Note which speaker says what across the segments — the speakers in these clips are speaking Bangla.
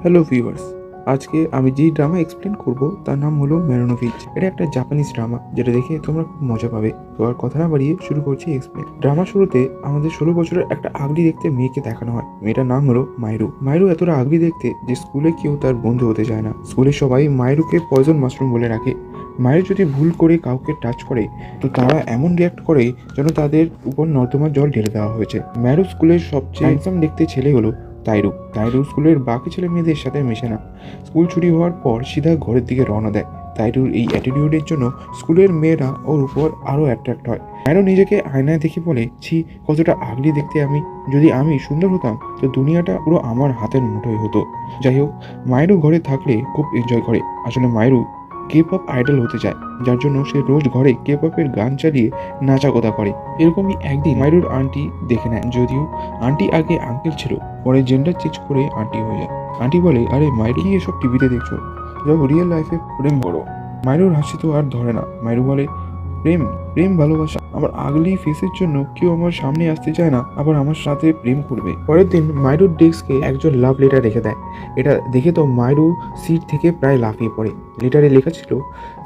Speaker 1: হ্যালো ভিউয়ার্স, আজকে আমি যে ড্রামা এক্সপ্লেন করব তার নাম হলো মেরোনোভিচ। এটা একটা জাপানিজ ড্রামা যেটা দেখে তোমরা খুব মজা পাবে। তো আর কথা না বাড়িয়ে শুরু করছি এক্সপ্লেন। ড্রামা শুরুতে আমাদের 16 বছরের একটা আগলি দেখতে মেয়েকে দেখানো হয়। মেয়েটার নাম হলো মাইরু। মাইরু এতটা আগলি দেখতে যে স্কুলে কেউ তার বন্ধু হতে চায় না। স্কুলে সবাই মাইরুকে পয়জন মাশরুম বলে রাখে। মায়ের যদি ভুল করে কাউকে টাচ করে তো তারা এমন রিয়াক্ট করে যেন তাদের উপর নর্দমার জল ঢেলে দেওয়া হয়েছে। ম্যারু স্কুলের সবচেয়ে হ্যান্ডসাম দেখতে ছেলে হলো তাইরু। তাইরু স্কুলের বাকি ছেলে মেয়েদের সাথে মেশে না। স্কুল ছুটি হওয়ার পর সিধা ঘরের দিকে রওনা দেয়। তাইরুর এই অ্যাটিটিউডের জন্য স্কুলের মেয়েরা ওর উপর আরও অ্যাট্রাক্ট হয়। ম্যারো নিজেকে আয়নায় দেখে বলে, ছি কতটা আগলি দেখতে আমি। যদি আমি সুন্দর হতাম তো দুনিয়াটা পুরো আমার হাতের মুঠোয় হতো। যাই হোক, মায়েরও ঘরে থাকলে খুব এনজয় করে। আসলে মায়েরও কে পপ আইডল হতে চায়, যার জন্য সে রোজ ঘরে কে পপের গান চালিয়ে নাচা কথা করে। এরকমই একদিন মাইরুর আন্টি দেখে নেয়। যদিও আন্টি আগে আঙ্কেল ছিল, পরে জেন্ডার চেঞ্জ করে আন্টি হয়ে যায়। আন্টি বলে, আরে মাইরু কি এসব টিভিতে দেখছো, যাও রিয়েল লাইফে প্রেম করো। মাইরুর হাসি তো আর ধরে না। মাইরু বলে, প্রেম প্রেম ভালোবাসা, আমার আগলি ফেসের জন্য কেউ আমার সামনে আসতে চায় না, আবার আমার সাথে প্রেম করবে। পরের দিন মাইরুর ডেস্কে একজন লাভ লেটার রেখে দেয়। এটা দেখে তো মাইরু সিট থেকে প্রায় লাফিয়ে পড়ে। লেটারে লেখা ছিল,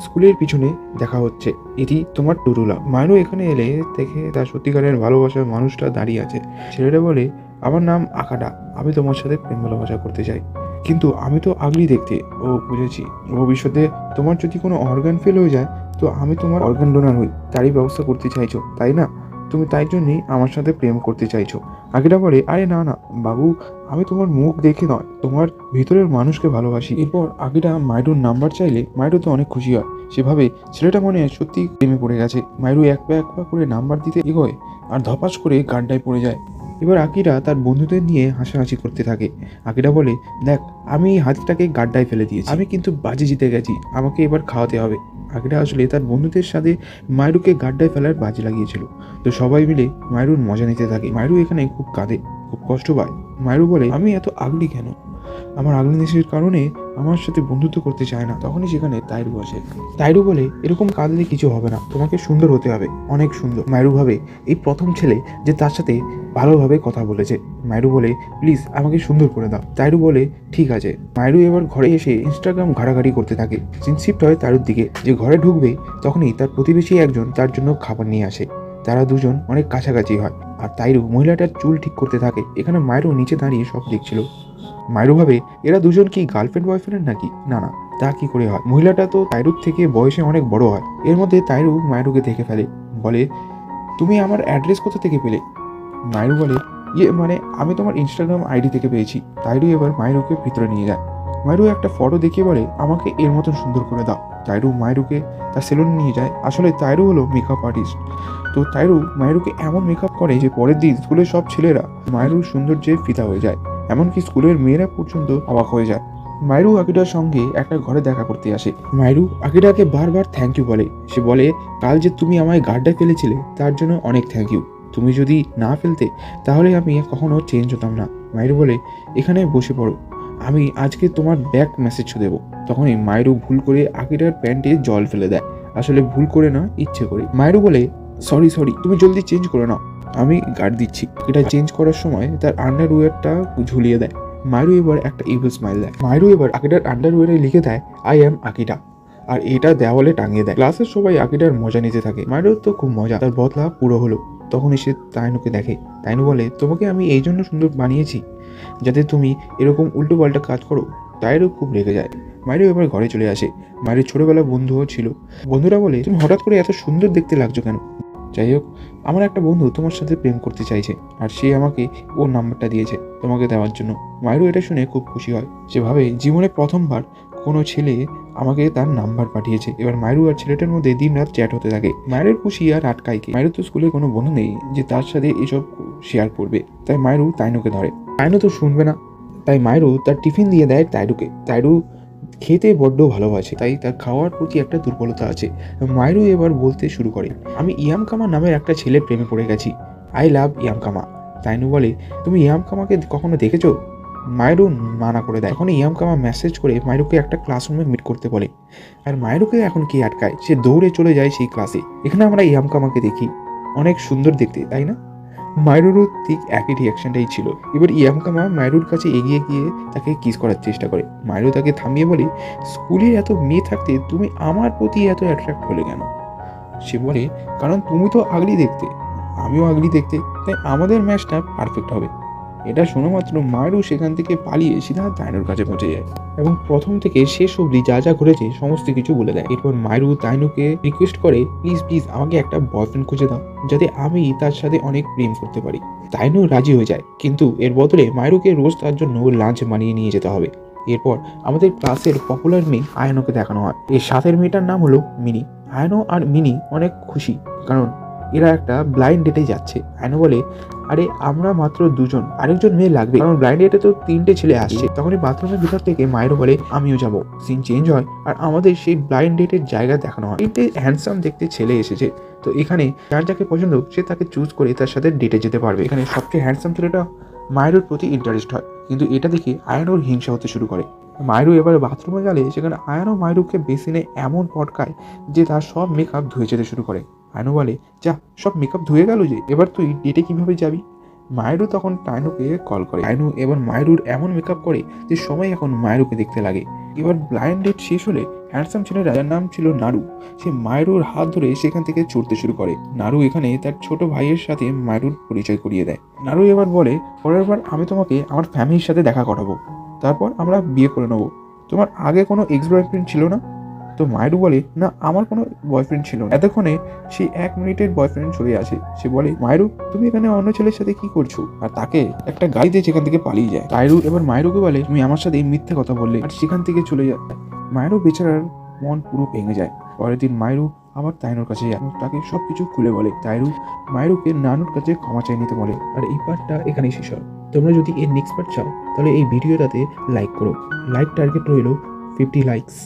Speaker 1: স্কুলের পিছনে দেখা হচ্ছে, এটি তোমার টুরুলা। মাইরু এখানে এলে দেখে তার সত্যিকারের ভালোবাসার মানুষটা দাঁড়িয়ে আছে। ছেলেটা বলে, আমার নাম আকাডা, আমি তোমার সাথে প্রেম ভালোবাসা করতে চাই, কিন্তু আমি তো আগলি দেখতে। ও বুঝেছি, ভবিষ্যতে তোমার যদি কোনো অর্গান ফেল হয়ে যায় তো আমি তোমার অর্গান ডোনার হই, তারই ব্যবস্থা করতে চাইছো তাই না? তুমি তাই জন্যই আমার সাথে প্রেম করতে চাইছো। আগেটা বলে, আরে না না বাবু, আমি তোমার মুখ দেখে নয়, তোমার ভিতরের মানুষকে ভালোবাসি। এরপর আগেটা মাইরুর নাম্বার চাইলে মাইরু তো অনেক খুশি হয়। সেভাবে ছেলেটা মনে সত্যি প্রেমে পড়ে গেছে। মাইরু এক পা করে নাম্বার দিতে এগোয় আর ধপাস করে গাড্ডায় পড়ে যায়। এবার আকিরা তার বন্ধুদের নিয়ে হাসাহাসি করতে থাকে। আকিরা বলে, দেখ আমি এই হাতিটাকে গাড্ডায় ফেলে দিয়েছি, আমি কিন্তু বাজি জিতে গেছি, আমাকে এবার খাওয়াতে হবে। আকিরা আসলে তার বন্ধুদের সাথে মাইরুকে গাড্ডায় ফেলার বাজি লাগিয়েছিল। তো সবাই মিলে মাইরুর মজা নিতে থাকে। মাইরু এখানে খুব কাঁদে, খুব কষ্ট পায়। মাইরু বলে, আমি এত আগলি কেন, আমার আগলিনেসের কারণে আমার সাথে বন্ধুত্ব করতে চায় না। তখনই সেখানে তাইরু আসে। তাইরু বলে, এরকম কাঁদলে কিছু হবে না, তোমাকে সুন্দর হতে হবে, অনেক সুন্দর। মাইরু ভাবে এই প্রথম ছেলে যে তার সাথে ভালোভাবে কথা বলেছে। মাইরু বলে, প্লিজ আমাকে সুন্দর করে দাও। তাইরু বলে, ঠিক আছে। মাইরু এবার ঘরে এসে ইনস্টাগ্রাম ঘাটাঘাটি করতে থাকে। সিন শিফট হয় তাইরুর দিকে। যে ঘরে ঢুকবে তখনই তার প্রতিবেশী একজন তার জন্য খাবার নিয়ে আসে। তারা দুজন অনেক কাছাকাছি হয় আর তাইরু মহিলাটার চুল ঠিক করতে থাকে। এখানে মাইরু নিচে দাঁড়িয়ে সব দেখছিল। মাইরু ভাবে, এরা দুজন কি গার্লফ্রেন্ড বয়ফ্রেন্ড নাকি? না না, তা কি করে হয়, মহিলাটা তো তাইরুর থেকে বয়সে অনেক বড় হয়। এর মধ্যে তাইরু মাইরুকে দেখে ফেলে। বলে, তুমি আমার অ্যাড্রেস কোথা থেকে পেলে? মাইরু বলে, মানে আমি তোমার ইনস্টাগ্রাম আইডি থেকে পেয়েছি। তাইরু এবার মাইরুকে ভিতরে নিয়ে যায়। মাইরু একটা ফটো দেখিয়ে বলে, আমাকে এর মতন সুন্দর করে দাও। তাইরু মাইরুকে তার সেলুনে নিয়ে যায়। আসলে তাইরু হলো মেকআপ আর্টিস্ট। তো তাইরু মাইরুকে এমন মেকআপ করে যে পরের দিন স্কুলের সব ছেলেরা মাইরুর সৌন্দর্যে ফিদা হয়ে যায়, এমনকি স্কুলের মেয়েরা পর্যন্ত অবাক হয়ে যায়। মাইরু আকিডার সঙ্গে একটা ঘরে দেখা করতে আসে। মাইরু আকিডাকে বারবার থ্যাংক ইউ বলে। সে বলে, কাল যে তুমি আমায় গাড্ডায় ফেলেছিলে তার জন্য অনেক থ্যাংক ইউ, তুমি যদি না ফেলতে তাহলে আমি কখনো চেঞ্জ হতাম না। মাইরু বলে, এখানে বসে পড়ো, আমি আজকে তোমার ব্যাক মেসেজ দেবো। তখনই মাইরু ভুল করে আকিডার প্যান্টে জল ফেলে দেয়। আসলে ভুল করে না, ইচ্ছে করে। মাইরু বলে, সরি তুমি জলদি চেঞ্জ করে নাও, আমি গার্ড দিচ্ছি। এটা চেঞ্জ করার সময় তার আন্ডারওয়্যারটা ঝুলিয়ে দেয়। মাইরু এবার একটা ইভিল স্মাইল দেয়। মাইরু এবার আকিডার আন্ডারওয়্যারে লিখে দেয়, আই অ্যাম আকিডা, আর এটা দেওয়ালে টাঙিয়ে দেয়। ক্লাসের সবাই আকিডার মজা নিতে থাকে। মাইরুর তো খুব মজা, তার বদলা পুরো হলো। তখন এসে তাইনুকে দেখে। তাইনু বলে, তোমাকে আমি এই জন্য সুন্দর বানিয়েছি যাতে তুমি এরকম উল্টো পাল্টা কাজ করো। তাইরু খুব রেগে যায়। মাইরু এবার ঘরে চলে আসে। মাইরুর ছোটবেলার বন্ধুও ছিল। বন্ধুরা বলে, তুমি হঠাৎ করে এত সুন্দর দেখতে লাগছো কেন? যাই হোক, আমার একটা বন্ধু তোমার সাথে প্রেম করতে চাইছে আর সে আমাকে ওর নাম্বারটা দিয়েছে তোমাকে দেওয়ার জন্য। মাইরু এটা শুনে খুব খুশি হয়। সে ভাবে জীবনে প্রথমবার কোনো ছেলে আমাকে তার নাম্বার পাঠিয়েছে। এবার মাইরু আর ছেলেটার মধ্যে দিন রাত চ্যাট হতে থাকে। মায়ের খুশি আর আটকায় কি, মাইরু তো স্কুলে কোনো বন্ধু নেই যে তার সাথে এসব শেয়ার করবে। তাই মাইরু তাইনুকে ধরে। তাইনু তো শুনবে না, তাই মাইরু তার টিফিন দিয়ে দেয় তাইরুকে। তাইরু খেতে বড্ড ভালোবাসে, তাই তার খাওয়ার প্রতি একটা দুর্বলতা আছে। মাইরু এবার বলতে শুরু করে, আমি ইয়ামকামা নামের একটা ছেলে প্রেমে পড়ে গেছি, আই লাভ ইয়ামকামা। তাইনু বলে, তুমি ইয়ামকামাকে কখনো দেখেছো? মাইরু মানা করে দেয়। তখন ইয়ামকামা মেসেজ করে মাইরুকে একটা ক্লাসরুমে মিট করতে বলে। আর মাইরুকে এখন কি আটকায়, সে দৌড়ে চলে যায় সেই ক্লাসে। এখানে আমরা ইয়ামকামাকে দেখি, অনেক সুন্দর দেখতে তাই না? মাইরুরও ঠিক একই রিয়াকশনটাই ছিল। এবার ইয়ামকামা মাইরুর কাছে এগিয়ে গিয়ে তাকে কিস করার চেষ্টা করে। মাইরু তাকে থামিয়ে বলে, স্কুলে এত মেয়ে থাকতে তুমি আমার প্রতি এত অ্যাট্রাক্ট হলে কেন? সে বলে, কারণ তুমি তো আগলি দেখতে, আমিও আগলি দেখতে, তাই আমাদের ম্যাচটা পারফেক্ট হবে। এটা শোনা মাত্র মাইরু সেখান থেকে পালিয়ে সিধা তাইনুর কাছে পৌঁছে যায় এবং প্রথম থেকে শেষ অবধি যা যা ঘটেছে সমস্ত কিছু বলে দেয়। এরপর মাইরু তাইনুকে রিকোয়েস্ট করে, প্লিজ প্লিজ আমাকে একটা বয়ফ্রেন্ড খুঁজে দাও, যাতে আমি তার সাথে অনেক প্রেম করতে পারি। তাইনু রাজি হয়ে যায়, কিন্তু এর বদলে মাইরুকে রোজ তার জন্য লাঞ্চ বানিয়ে নিয়ে যেতে হবে। এরপর আমাদের ক্লাসের পপুলার মেয়ে আয়নোকে দেখানো হয়। এর সাথের মেয়েটার নাম হলো মিনি। আয়নো আর মিনি অনেক খুশি, কারণ এরা একটা ব্লাইন্ড ডেটে যাচ্ছে। আয়নো বলে, আরে আমরা মাত্র দুজন, আরেকজন মেয়ে লাগবে, কারণ ব্লাইন্ড ডেটে তো 3টে ছেলে আসছে। তখনই বাথরুমের ভিতর থেকে মায়েরও বলে, আমিও যাব। সিন চেঞ্জ হয় আর আমাদের সেই ব্লাইন্ড ডেটের জায়গা দেখানো হয়। 3টে হ্যান্ডসাম দেখতে ছেলে এসেছে, তো এখানে যার যাকে পছন্দ সে তাকে চুজ করে তার সাথে ডেটে যেতে পারবে। এখানে সবচেয়ে হ্যান্ডসাম ছেলেটা মায়ের প্রতি ইন্টারেস্ট হয়, কিন্তু এটা দেখে আয়ানোর হিংসা হতে শুরু করে। মায়রু এবার বাথরুমে গেলে সেখানে আয়ানো মায়রুকে বেসিনে এমন পটকায় যে তার সব মেকআপ ধুয়ে যেতে শুরু করে। আয়নো বলে, যা, সব মেকআপ ধুয়ে গেল যে, এবার তুই ডেটে কিভাবে যাবি? মায়রু তখন টাইনুকে কল করে। টাইনু এবার মায়রুর এমন মেকআপ করে যে সবাই এখন মায়রুকে দেখতে লাগে। এবার ব্লাইন্ড ডেট শেষ হলে হ্যান্ডসাম ছেলেরা, যার নাম ছিল নারু, সে মায়রুর হাত ধরে সেখান থেকে চড়তে শুরু করে। নারু এখানে তার ছোট ভাইয়ের সাথে মায়রুর পরিচয় করিয়ে দেয়। নারু এবার বলে, পরের বার আমি তোমাকে আমার ফ্যামিলির সাথে দেখা করাবো, তারপর আমরা বিয়ে করে নেবো। তোমার আগে কোনো এক্স বয়ফ্রেন্ড ছিল না? তো মায়রু বলে, না, আমার কোনো বয়ফ্রেন্ড ছিল না। এতক্ষণে সেই 1 মিনিটের বয়ফ্রেন্ড চলে আসে। সে বলে, মায়রু তুমি এখানে অন্য ছেলের সাথে কি করছো? আর তাকে একটা গাড়ি দিয়ে সেখান থেকে পালিয়ে যায়। মায়রু এবার মায়রুকে বলে, তুমি আমার সাথে মিথ্যে কথা বললে, আর সেখান থেকে চলে যায়। মায়রু বেচারার মন পুরো ভেঙে যায়। পরের দিন মায়রু আবার তাইনুর কাছে যায়, তাকে সবকিছু খুলে বলে। তাইরু মায়রুকে নানুর কাছে ক্ষমা চাই নিতে বলে। আর এই পার্টটা এখানেই শেষ হয়। তোমরা যদি এর নেক্সট পার্ট চাও তাহলে এই ভিডিওটাতে লাইক করো। লাইক টার্গেট রইল 50 লাইকস।